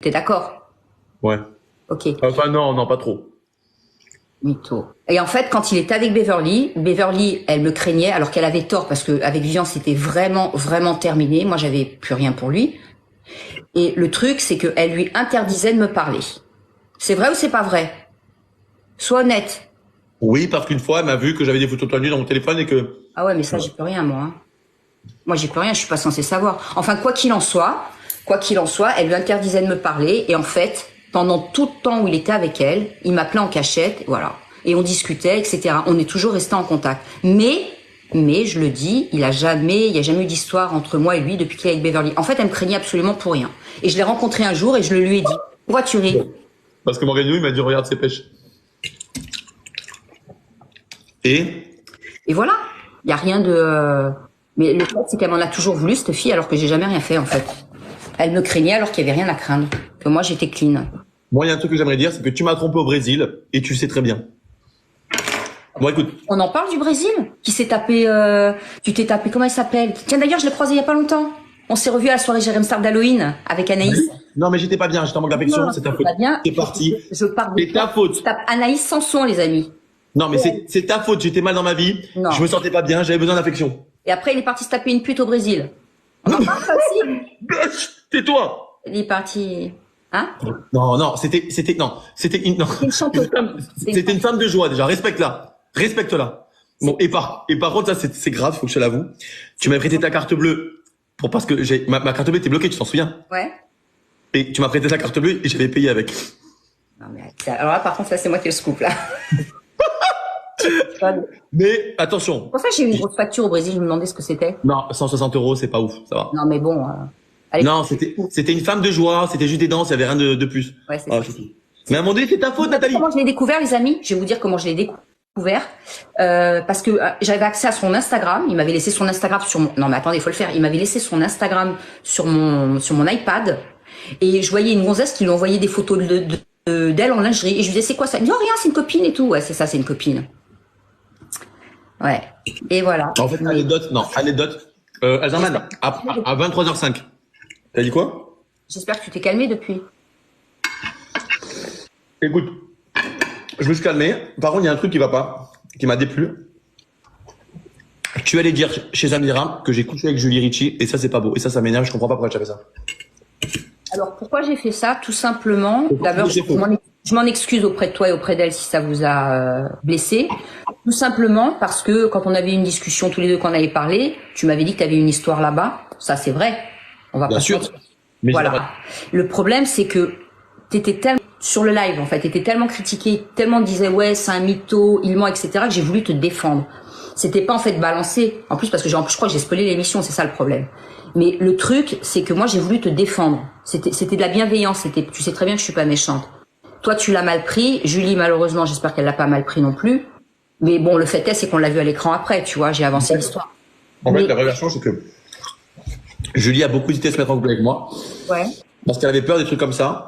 T'es d'accord? Ouais. Ok. Enfin, non, pas trop. Mytho. Et en fait, quand il était avec Beverly, elle me craignait alors qu'elle avait tort parce que avec Vivian, c'était vraiment, vraiment terminé. Moi, j'avais plus rien pour lui. Et le truc, c'est qu'elle lui interdisait de me parler. C'est vrai ou c'est pas vrai? Sois honnête. Oui, parce qu'une fois, elle m'a vu que j'avais des photos de toi nue dans mon téléphone et que... Ah ouais, mais ça, j'y peux rien, moi. Hein. Moi, j'y peux rien, je suis pas censée savoir. Enfin, quoi qu'il en soit, elle lui interdisait de me parler. Et en fait, pendant tout le temps où il était avec elle, il m'appelait en cachette, voilà. Et on discutait, etc. On est toujours resté en contact. Mais, je le dis, il y a jamais eu d'histoire entre moi et lui depuis qu'il est avec Beverly. En fait, elle me craignait absolument pour rien. Et je l'ai rencontré un jour et je le lui ai dit. Pourquoi tu ris? Parce que Morgano, il m'a dit, regarde ses pêches. Et voilà. Il y a rien de... Mais le fait, c'est qu'elle m'en a toujours voulu, cette fille, alors que j'ai jamais rien fait, en fait. Elle me craignait alors qu'il y avait rien à craindre. Que moi, j'étais clean. moi, il y a un truc que j'aimerais dire, c'est que tu m'as trompé au Brésil et tu sais très bien. Bon, écoute. On en parle du Brésil? Qui s'est tapé... Tu t'es tapé... Comment il s'appelle? Tiens, d'ailleurs, je l'ai croisé il y a pas longtemps. On s'est revu à la soirée Jérém Star d'Halloween avec Anaïs. Non, mais j'étais pas bien, j'étais en manque d'affection, c'est ta faute. Pas bien. T'es parti. Je parle de... C'est ta faute. Je tape Anaïs Sanson, les amis. Non, mais c'est ta faute, j'étais mal dans ma vie. Non. Je me sentais pas bien, j'avais besoin d'affection. Et après, il est parti se taper une pute au Brésil. On en parle, ça aussi? Tais-toi. Il est parti... Hein? Non, c'était Une chanteuse. C'était une femme de joie, déjà, respecte-la. Bon, et par contre, ça, c'est grave, faut que je te l'avoue. Tu m'avais prêté ta carte bleue parce que ma carte bleue était bloquée, tu t'en souviens? Ouais. Et tu m'as prêté ta carte bleue et j'avais payé avec. Non, mais alors là, par contre, ça, c'est moi qui ai le scoop, là. Mais, attention. C'est pour ça que j'ai eu une grosse facture au Brésil, je me demandais ce que c'était. Non, 160 €, c'est pas ouf, ça va. Non, mais bon. Allez. Non, c'était une femme de joie, c'était juste des danses, il y avait rien de plus. Ouais, c'est ça. Mais à un moment donné, c'est ta faute, Nathalie. Comment je l'ai découvert, les amis? Je vais vous dire comment je l'ai découvert. Parce que j'avais accès à son Instagram. Il m'avait laissé son Instagram sur mon... Non, mais attendez, il faut le faire. Il m'avait laissé son Instagram sur mon iPad. Et je voyais une gonzesse qui lui envoyait des photos d'elle en lingerie. Et je lui disais, c'est quoi ça? Il me dit, oh, rien, c'est une copine et tout. Ouais, c'est ça, c'est une copine. Ouais. Et voilà. En fait, anecdote. Azarman, à 23h05. T'as dit quoi? J'espère que tu t'es calmé depuis. Écoute, je me suis calmé. Par contre, il y a un truc qui va pas, qui m'a déplu. Tu allais dire chez Amira que j'ai couché avec Julie Ricci et ça, c'est pas beau. Et ça m'énerve. Je comprends pas pourquoi tu as fait ça. Alors, pourquoi j'ai fait ça? Tout simplement, d'abord, je m'en excuse auprès de toi et auprès d'elle si ça vous a blessé. Tout simplement parce que quand on avait une discussion tous les deux, qu'on avait parlé, tu m'avais dit que tu avais une histoire là-bas. Ça, c'est vrai. On va Bien pas sûr. Mais voilà. Le problème, c'est que t'étais tellement sur le live, en fait, t'étais tellement critiqué, tellement disait ouais, c'est un mytho, il ment, etc. que j'ai voulu te défendre. C'était pas en fait balancé. En plus, parce que je crois que j'ai spoilé l'émission, c'est ça le problème. Mais le truc, c'est que moi, j'ai voulu te défendre. C'était de la bienveillance. Tu sais très bien que je suis pas méchante. Toi, tu l'as mal pris. Julie, malheureusement, j'espère qu'elle l'a pas mal pris non plus. Mais bon, le fait est, c'est qu'on l'a vu à l'écran après, tu vois, j'ai avancé l'histoire. En fait, la vraie version, c'est que Julie a beaucoup hésité à se mettre en couple avec moi. Ouais. Parce qu'elle avait peur des trucs comme ça.